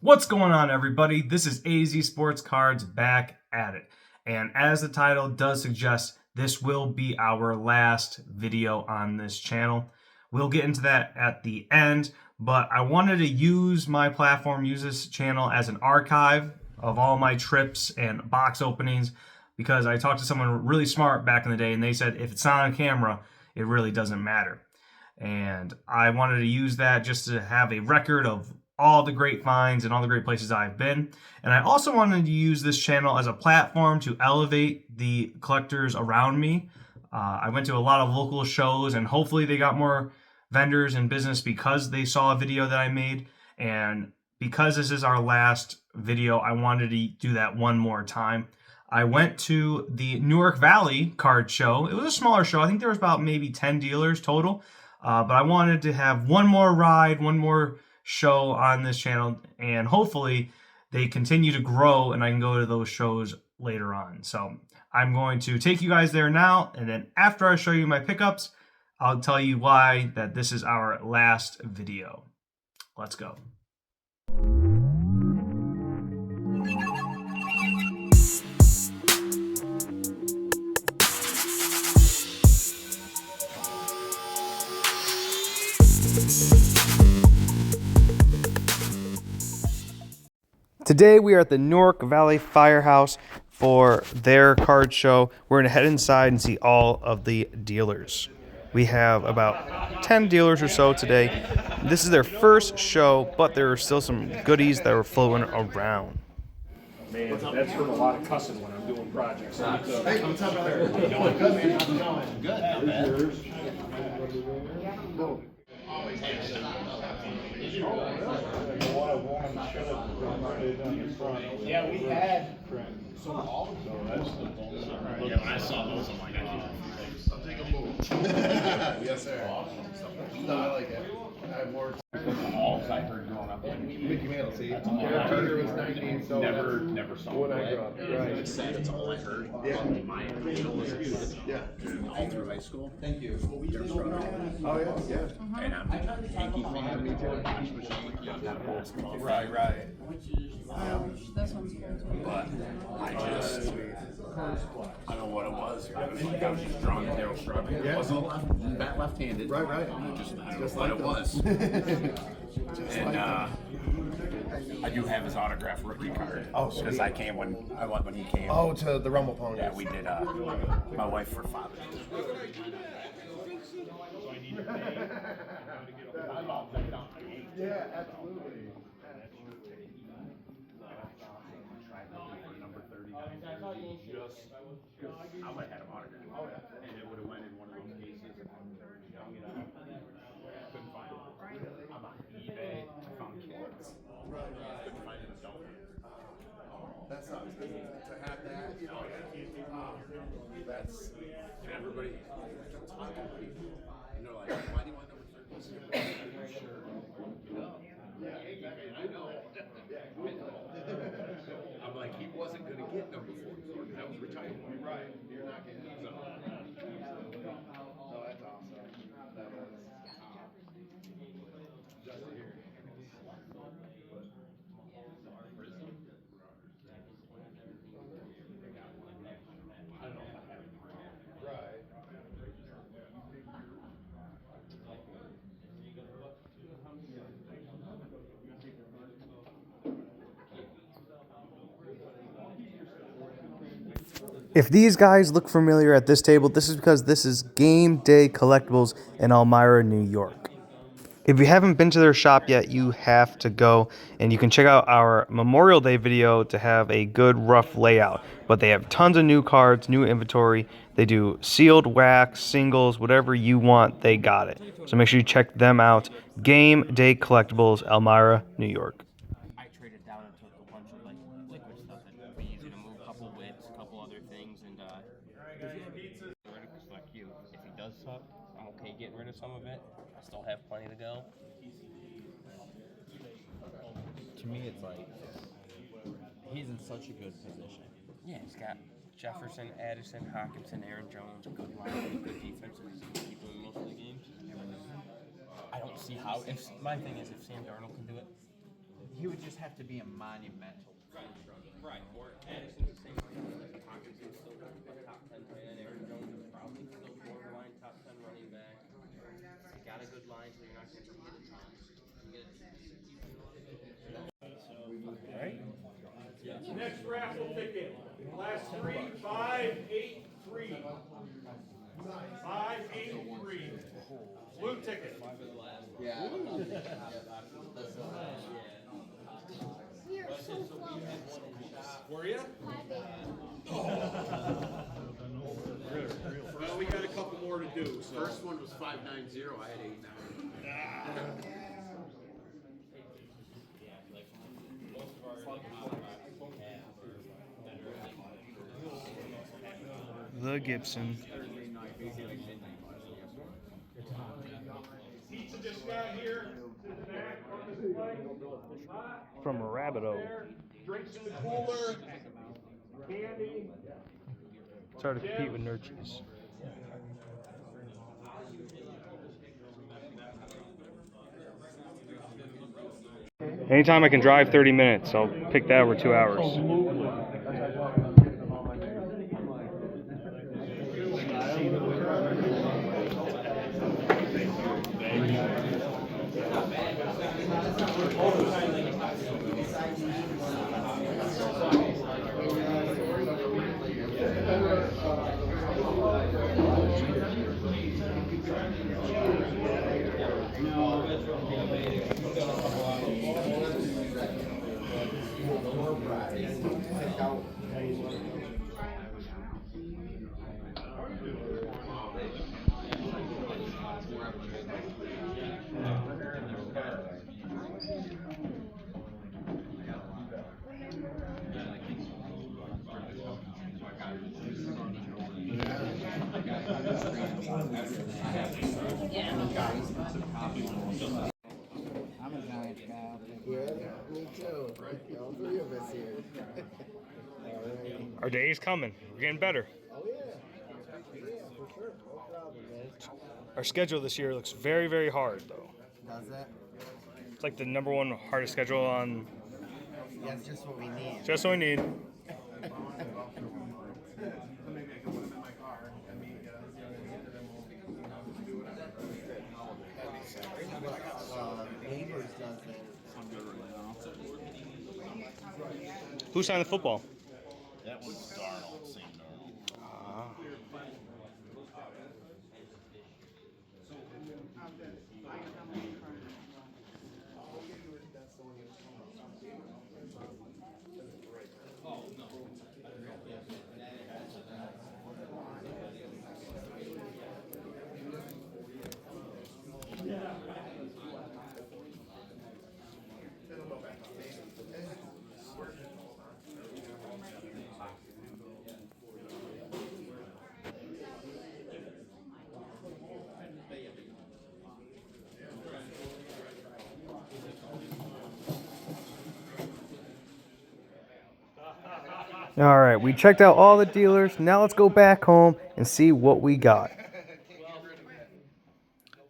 What's going on, everybody? This is AZ Sports Cards back at it. And as the title does suggest, this will be our last video on this channel. We'll get into that at the end, but I wanted to use my platform, use this channel as an archive of all my trips and box openings, because I talked to someone really smart back in the day and they said if it's not on camera, it really doesn't matter. And I wanted to use that just to have a record of all the great finds and all the great places I've been. And I also wanted to use this channel as a platform to elevate the collectors around me. I went to a lot of local shows, and hopefully they got more vendors in business because they saw a video that I made. And because this is our last video, I wanted to do that one more time. I went to the Newark Valley card show. It was a smaller show. I think there was about maybe 10 dealers total. But I wanted to have one more ride, one more show on this channel, and hopefully they continue to grow and I can go to those shows later on. So I'm going to take you guys there now, and then after I show you my pickups, I'll tell you why that this is our last video. Let's go. Today we are at the Newark Valley Firehouse for their card show. We're going to head inside and see all of the dealers. We have about 10 dealers or so today. This is their first show, but there are still some goodies that are floating around. Man, that's from a lot of cussing when I'm doing projects. Hey, what's up, brother? Good, man. How's it going? Good, not bad. Yeah, we had some all yeah, when I saw those, I'm like, I'll take a move. Yes, sir. No, I like it. I've worked. I heard growing up. Mickey Mantle, see? Eric Carter was 19, so Never saw when I grew up. Right. That's all I heard. Yeah. My original was Yeah. all through high school. Thank you. Oh, yeah, yeah. And I'm a Yankee fan. Me too. Watched was Yankee, not a basketball fan. Right. This one's cool. But I just, I don't know what it was. I was just drawn to Daryl Shrub. It wasn't left-handed. Right. I don't know Just what like it was. And I do have his autographed rookie card. Oh, because sweet. I came when he came. Oh, to the Rumble Ponies. Yeah, we did. My wife for Father's Yeah, absolutely. I would have had him autographed. Oh, yeah. And it would have went in one of those cases. And couldn't find it. I'm on eBay. I found kids. Couldn't find an adult. That sucks. To have that, you know, that's Everybody talking to people. And they're like, why do you want number 13? Sure. I know. I'm like, he wasn't going to get number 44 because that was retired. right. You're not getting it. So. No, that's awesome. That was just to hear. Right. If these guys look familiar at this table, this is because this is Game Day Collectibles in Elmira, New York. If you haven't been to their shop yet, you have to go, and you can check out our Memorial Day video to have a good rough layout. But they have tons of new cards, new inventory. They do sealed, wax, singles, whatever you want, they got it. So make sure you check them out. Game Day Collectibles, Elmira, New York. I traded down and took a bunch of like liquid stuff that would be easy to move, a couple wits, a couple other things, and like you, if he does suck, I'm okay getting rid of some of it. I still have plenty to go. To me, it's like he's in such a good position. Yeah, he's got Jefferson, Addison, Hawkinson, Aaron Jones, good line, good defense, and he's keep winning most of the games. I don't see how. If my thing is, if Sam Darnold can do it, he would just have to be a monumental. Right. Or Addison's the same way. Like Hawkinson's still a top 10 tight end. Aaron Jones is probably still borderline top 10 running back. You got a good line, so you're not going to see it a ton. You get Next raffle ticket, class 3, 583. 583. Blue ticket. Yeah. We are so close. Were you? Well, we got a couple more to do. So. First one was 590. I had 890. The Gibson. Pizza just got here to the back on this plate. From Rabbito. Drinks in the cooler. Candy. It's hard to compete with Nurchies. Anytime I can drive 30 minutes, I'll pick that over 2 hours. I'm a Giants guy. Yeah, me too. All three of us here. Our day is coming. We're getting better. Oh yeah. Yeah, for sure. No problem, man. Our schedule this year looks very, very hard, though. Does that? It's like the #1 hardest schedule on. That's just what we need. Just what we need. Neighbors does that. Who signed the football? That was Darnold, St. Darnold. All right, we checked out all the dealers. Now let's go back home and see what we got.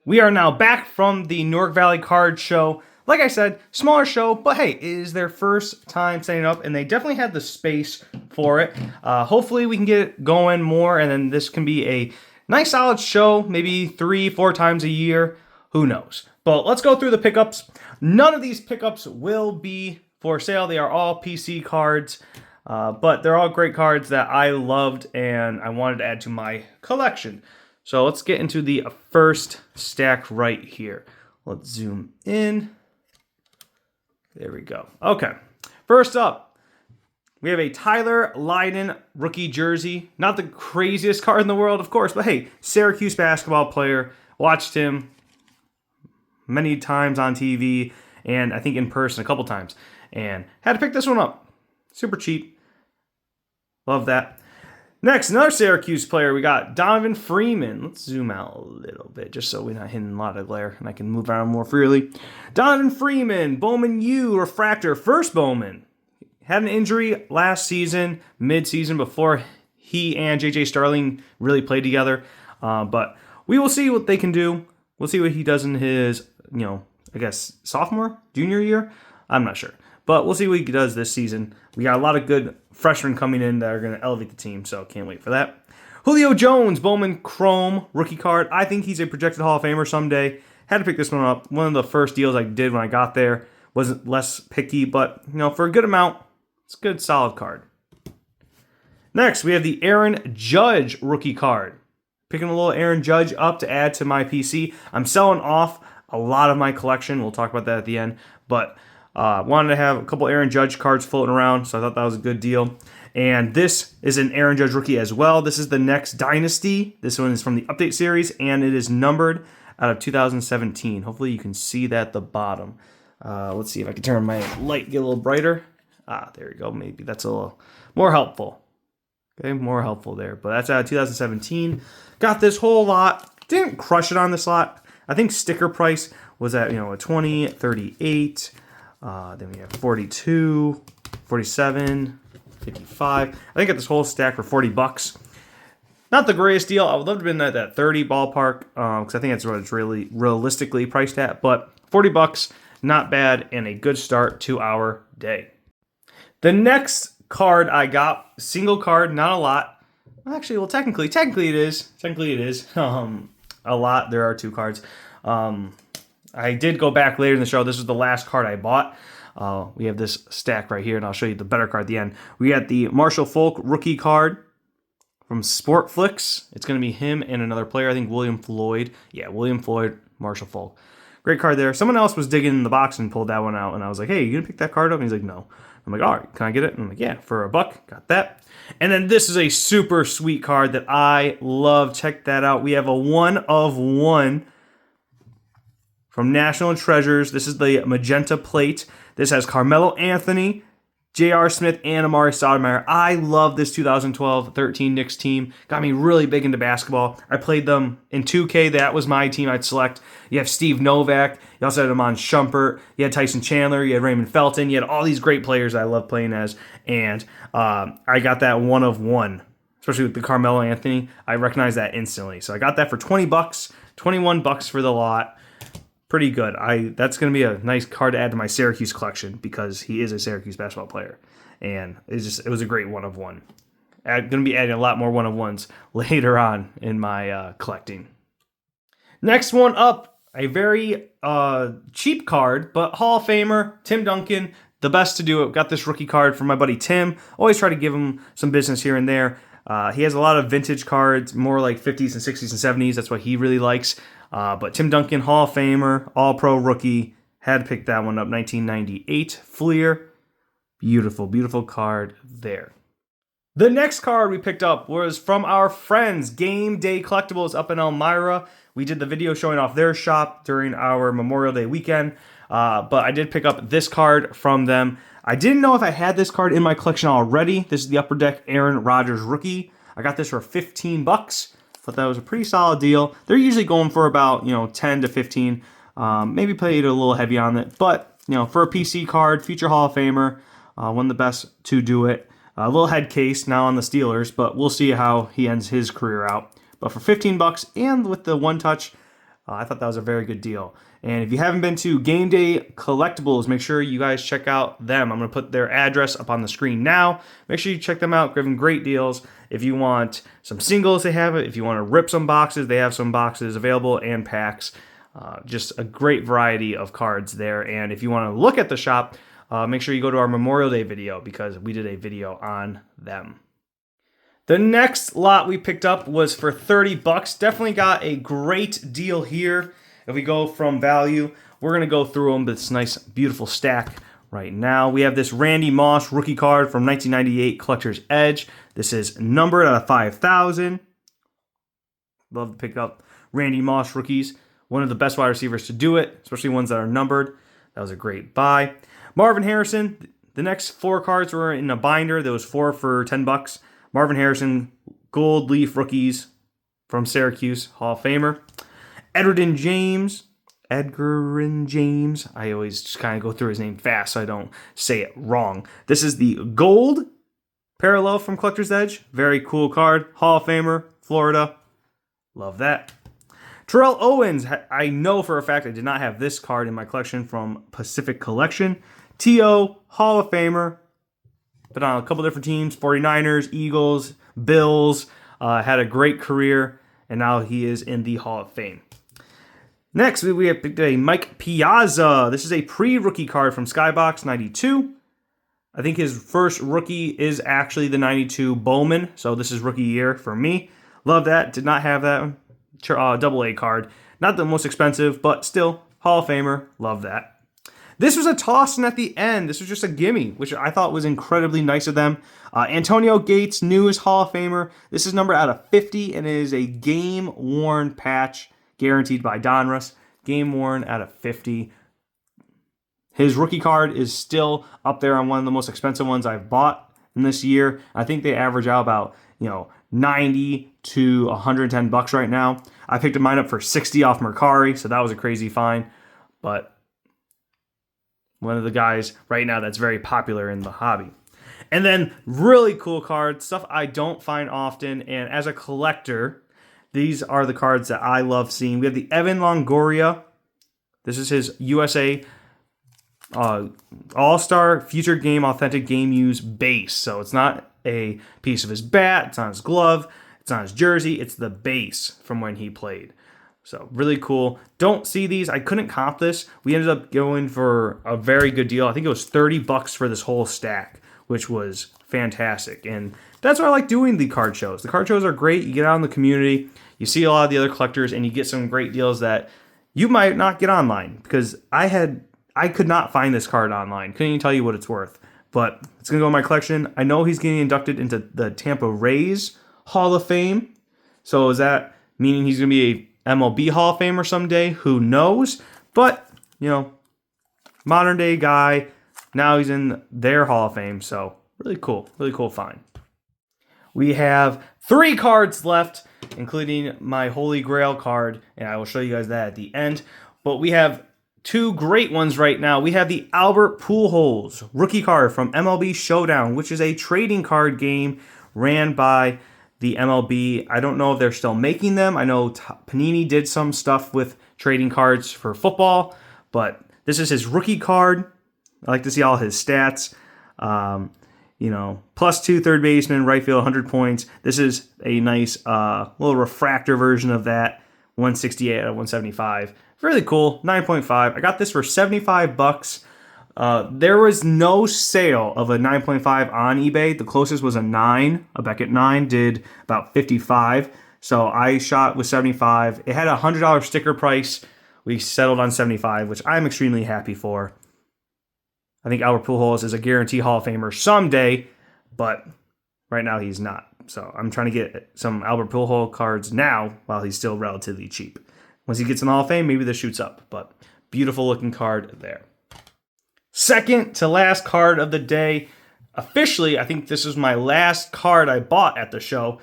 We are now back from the Newark Valley Card Show. Like I said, smaller show, but hey, it is their first time setting up, and they definitely had the space for it. Hopefully we can get it going more, and then this can be a nice solid show, maybe 3-4 times a year. Who knows? But let's go through the pickups. None of these pickups will be for sale. They are all PC cards. But they're all great cards that I loved and I wanted to add to my collection. So let's get into the first stack right here. Let's zoom in. There we go. Okay. First up, we have a Tyler Lydon rookie jersey. Not the craziest card in the world, of course, but hey, Syracuse basketball player. Watched him many times on TV and I think in person a couple times. And had to pick this one up. Super cheap. Love that. Next, another Syracuse player. We got Donovan Freeman. Let's zoom out a little bit just so we're not hitting a lot of glare and I can move around more freely. Donovan Freeman, Bowman U, Refractor, first Bowman. Had an injury last season, mid-season, before he and J.J. Starling really played together. But we will see what they can do. We'll see what he does in his, I guess, sophomore, junior year. I'm not sure. but we'll see what he does this season. We got a lot of good freshmen coming in that are going to elevate the team, so can't wait for that. Julio Jones, Bowman Chrome, rookie card. I think he's a projected Hall of Famer someday. Had to pick this one up. One of the first deals I did when I got there. Wasn't less picky, but for a good amount, it's a good solid card. Next, we have the Aaron Judge rookie card. Picking a little Aaron Judge up to add to my PC. I'm selling off a lot of my collection. We'll talk about that at the end. But wanted to have a couple Aaron Judge cards floating around, so I thought that was a good deal. And this is an Aaron Judge rookie as well. This is the next Dynasty. This one is from the Update series, and it is numbered out of 2017. Hopefully you can see that at the bottom. Let's see if I can turn my light, get a little brighter. There we go. Maybe that's a little more helpful. Okay, more helpful there. But that's out of 2017. Got this whole lot. Didn't crush it on this lot. I think sticker price was at, a 20, 38. Then we have 42, 47, 55. I think I got this whole stack for $40. Not the greatest deal. I would love to have been at that 30 ballpark because I think that's what it's really realistically priced at. But $40, not bad, and a good start to our day. The next card I got, single card, not a lot. Actually, well, technically it is. Technically it is a lot. There are 2 cards. I did go back later in the show. This was the last card I bought. We have this stack right here, and I'll show you the better card at the end. We got the Marshall Faulk rookie card from Sportflix. It's going to be him and another player. I think William Floyd. Yeah, William Floyd, Marshall Faulk. Great card there. Someone else was digging in the box and pulled that one out, and I was like, hey, you going to pick that card up? And he's like, no. I'm like, all right, can I get it? And I'm like, yeah, for $1. Got that. And then this is a super sweet card that I love. Check that out. We have a 1 of 1 from National Treasures. This is the magenta plate. This has Carmelo Anthony, J.R. Smith, and Amari Stoudemire. I love this 2012-13 Knicks team. Got me really big into basketball. I played them in 2K. That was my team I'd select. You have Steve Novak. You also had Amon Shumpert. You had Tyson Chandler. You had Raymond Felton. You had all these great players that I love playing as. And I got that 1 of 1, especially with the Carmelo Anthony. I recognize that instantly. So I got that for $20, $21 for the lot. Pretty good. That's going to be a nice card to add to my Syracuse collection because he is a Syracuse basketball player, and it was a great 1 of 1. I'm going to be adding a lot more 1 of 1s later on in my collecting. Next one up, a very cheap card, but Hall of Famer Tim Duncan, the best to do it. Got this rookie card from my buddy Tim. Always try to give him some business here and there. He has a lot of vintage cards, more like 50s and 60s and 70s. That's what he really likes. But Tim Duncan, Hall of Famer, All-Pro rookie, had to pick that one up. 1998 Fleer. Beautiful, beautiful card there. The next card we picked up was from our friends, Game Day Collectibles up in Elmira. We did the video showing off their shop during our Memorial Day weekend. But I did pick up this card from them. I didn't know if I had this card in my collection already. This is the Upper Deck Aaron Rodgers rookie. I got this for $15. Thought that was a pretty solid deal. They're usually going for about 10 to 15. Maybe played a little heavy on it, but for a PC card, future Hall of Famer, one of the best to do it. A little head case now on the Steelers, but we'll see how he ends his career out. But for $15 and with the one touch, I thought that was a very good deal. And if you haven't been to Game Day Collectibles, make sure you guys check out them. I'm going to put their address up on the screen now. Make sure you check them out. Give them great deals. If you want some singles, they have it. If you want to rip some boxes, they have some boxes available and packs. Just a great variety of cards there. And if you want to look at the shop, make sure you go to our Memorial Day video because we did a video on them. The next lot we picked up was for $30. Definitely got a great deal here. If we go from value, we're going to go through them, this nice, beautiful stack right now. We have this Randy Moss rookie card from 1998 Collector's Edge. This is numbered out of 5,000. Love to pick up Randy Moss rookies. One of the best wide receivers to do it, especially ones that are numbered. That was a great buy. Marvin Harrison, the next 4 cards were in a binder. There was 4 for $10. Marvin Harrison, gold leaf rookies from Syracuse, Hall of Famer. Edgerrin James. I always just kind of go through his name fast so I don't say it wrong. This is the gold parallel from Collector's Edge. Very cool card. Hall of Famer, Florida. Love that. Terrell Owens. I know for a fact I did not have this card in my collection from Pacific Collection. T.O., Hall of Famer. Been on a couple different teams, 49ers, Eagles, Bills. Had a great career, and now he is in the Hall of Fame. Next, we have picked a Mike Piazza. This is a pre-rookie card from Skybox 92. I think his first rookie is actually the 92 Bowman, so this is rookie year for me. Love that. Did not have that AA card. Not the most expensive, but still, Hall of Famer. Love that. This was a toss-in at the end. This was just a gimme, which I thought was incredibly nice of them. Antonio Gates, newest Hall of Famer. This is numbered out of 50, and it is a game-worn patch guaranteed by Donruss. Game-worn out of 50. His rookie card is still up there on one of the most expensive ones I've bought in this year. I think they average out about, 90 to 110 bucks right now. I picked mine up for 60 off Mercari, so that was a crazy find. But one of the guys right now that's very popular in the hobby. And then really cool cards, stuff I don't find often. And as a collector, these are the cards that I love seeing. We have the Evan Longoria. This is his USA All-Star Future Game Authentic Game Use base. So it's not a piece of his bat. It's not his glove. It's not his jersey. It's the base from when he played. So really cool. Don't see these. I couldn't comp this. We ended up going for a very good deal. I think it was 30 bucks for this whole stack, which was fantastic. And that's why I like doing the card shows. The card shows are great. You get out in the community, you see a lot of the other collectors, and you get some great deals that you might not get online. Because I could not find this card online. Couldn't even tell you what it's worth. But it's going to go in my collection. I know he's getting inducted into the Tampa Rays Hall of Fame. So is that meaning he's going to be a MLB Hall of Famer someday? Who knows? But, modern day guy. Now he's in their Hall of Fame. So really cool find. We have 3 cards left, including my Holy Grail card. And I will show you guys that at the end. But we have 2 great ones right now. We have the Albert Pujols rookie card from MLB Showdown, which is a trading card game ran by the MLB. I don't know if they're still making them. I know Panini did some stuff with trading cards for football, but this is his rookie card. I like to see all his stats. +2 third baseman, right field, 100 points. This is a nice little refractor version of that. 168 out of 175. Really cool. 9.5. I got this for 75 bucks. There was no sale of a 9.5 on eBay. The closest was a 9. A Beckett 9 did about 55. So I shot with 75. It had a $100 sticker price. We settled on 75, which I'm extremely happy for. I think Albert Pujols is a guarantee Hall of Famer someday, but right now he's not. So I'm trying to get some Albert Pujols cards now while he's still relatively cheap. Once he gets in the Hall of Fame, maybe this shoots up. But beautiful looking card there. Second to last card of the day. Officially, I think this was my last card I bought at the show.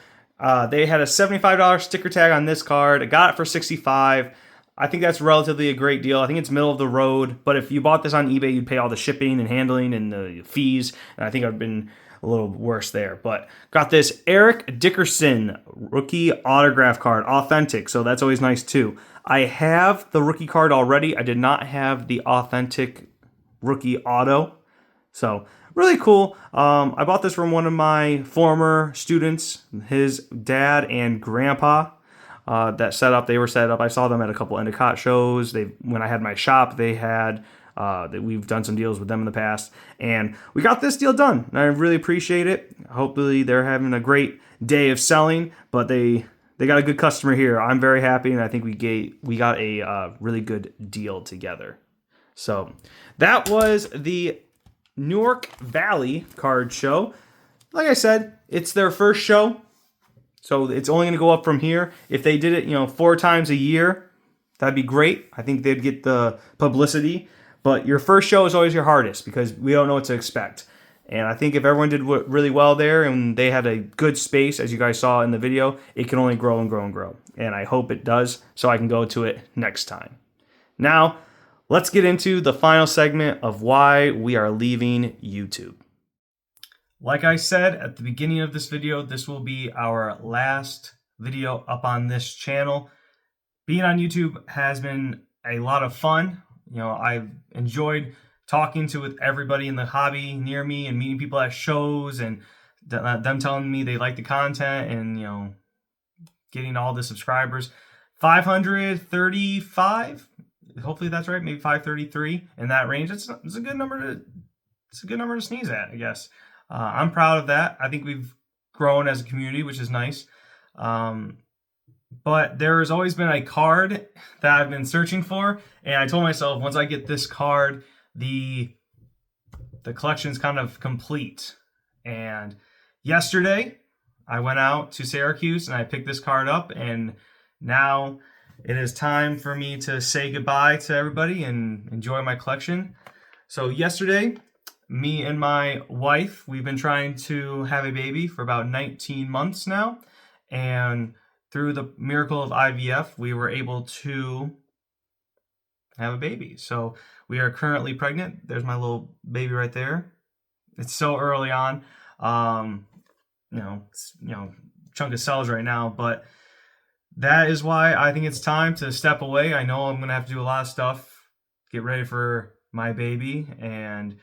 They had a $75 sticker tag on this card. I got it for $65. I think that's relatively a great deal. I think it's middle of the road. But if you bought this on eBay, you'd pay all the shipping and handling and the fees. And I think I've been a little worse there. But got this Eric Dickerson rookie autograph card. Authentic. So that's always nice too. I have the rookie card already. I did not have the authentic rookie auto. So really cool. I bought this from one of my former students, his dad and grandpa. That set up. They were set up. I saw them at a couple Endicott shows. When I had my shop, they had that we've done some deals with them in the past, and we got this deal done. And I really appreciate it. Hopefully, they're having a great day of selling, but they got a good customer here. I'm very happy, and I think we got a really good deal together. So that was the Newark Valley card show. Like I said, it's their first show. So it's only going to go up from here. If they did it, 4 times a year, that'd be great. I think they'd get the publicity. But your first show is always your hardest because we don't know what to expect. And I think if everyone did really well there and they had a good space, as you guys saw in the video, it can only grow and grow and grow. And I hope it does so I can go to it next time. Now, let's get into the final segment of why we are leaving YouTube. Like I said at the beginning of this video, this will be our last video up on this channel. Being on YouTube has been a lot of fun. I've enjoyed talking to with everybody in the hobby near me and meeting people at shows and them telling me they like the content and, you know, getting all the subscribers. 535, hopefully that's right, maybe 533 in that range. It's a good number to sneeze at, I guess. I'm proud of that. I think we've grown as a community, which is nice. But there has always been a card that I've been searching for, and I told myself once I get this card, the collection's kind of complete. And yesterday, I went out to Syracuse and I picked this card up, and now it is time for me to say goodbye to everybody and enjoy my collection. So yesterday, me and my wife, we've been trying to have a baby for about 19 months now, and through the miracle of IVF, we were able to have a baby. So we are currently pregnant. There's my little baby right there. It's so early on, chunk of cells right now, but that is why I think it's time to step away. I know I'm going to have to do a lot of stuff, get ready for my baby, and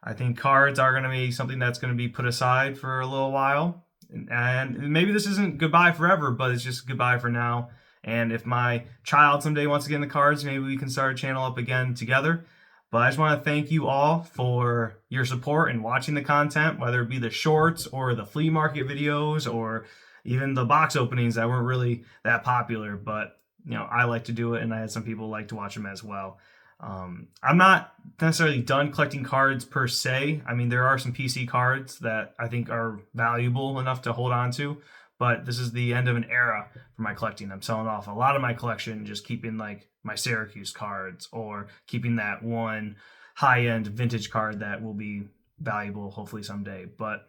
I think cards are going to be something that's going to be put aside for a little while. And maybe this isn't goodbye forever, but it's just goodbye for now. And if my child someday wants to get in the cards, maybe we can start a channel up again together. But I just want to thank you all for your support and watching the content, whether it be the shorts or the flea market videos or even the box openings that weren't really that popular. But, you know, I like to do it, and I had some people like to watch them as well. I'm not necessarily done collecting cards per se. I mean, there are some PC cards that I think are valuable enough to hold on to, but this is the end of an era for my collecting. I'm selling off a lot of my collection, just keeping like my Syracuse cards or keeping that one high-end vintage card that will be valuable hopefully someday. But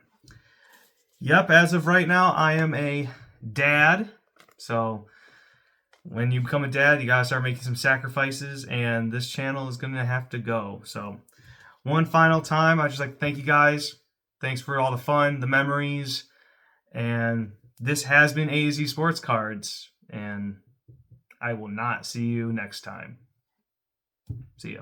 yep, as of right now, I am a dad. So when you become a dad, you gotta start making some sacrifices, and this channel is gonna have to go. So one final time, I'd just like to thank you guys. Thanks for all the fun, the memories, and this has been AZ Sports Cards, and I will not see you next time. See ya.